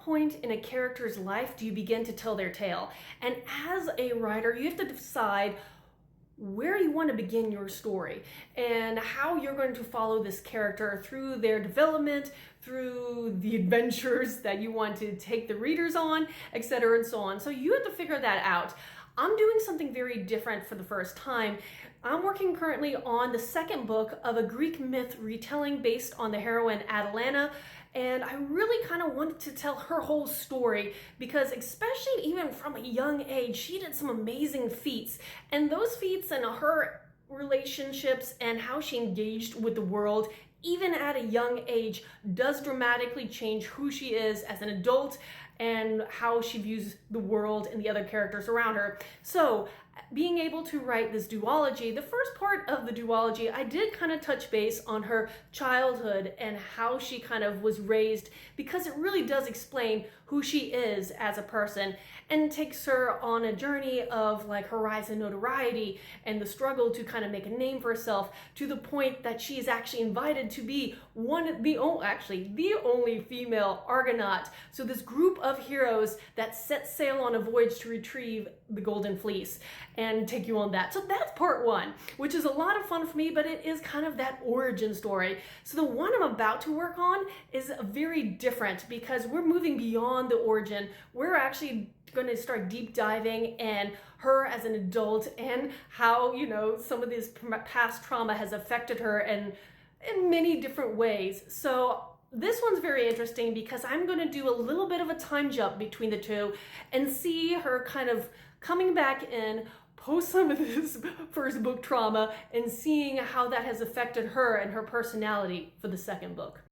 point in a character's life do you begin to tell their tale? And as a writer, you have to decide where you want to begin your story and how you're going to follow this character through their development, through the adventures that you want to take the readers on, etc. and so on. So you have to figure that out. I'm doing something very different for the first time. I'm working currently on the second book of a Greek myth retelling based on the heroine Atalanta. And I really kind of wanted to tell her whole story because, especially even from a young age, she did some amazing feats. And those feats and her relationships and how she engaged with the world, even at a young age, does dramatically change who she is as an adult and how she views the world and the other characters around her. So being able to write this duology, the first part of the duology, I did kind of touch base on her childhood and how she kind of was raised, because it really does explain who she is as a person and takes her on a journey of like her rise in notoriety and the struggle to kind of make a name for herself, to the point that she is actually invited to be the only female Argonaut. So this group of heroes that set sail on a voyage to retrieve the Golden Fleece and take you on that. So that's part one, which is a lot of fun for me, but it is kind of that origin story. So the one I'm about to work on is very different because we're moving beyond the origin. We're actually going to start deep diving in her as an adult and how, you know, some of this past trauma has affected her and in many different ways. So this one's very interesting because I'm going to do a little bit of a time jump between the two and see her kind of coming back in post some of this first book trauma and seeing how that has affected her and her personality for the second book.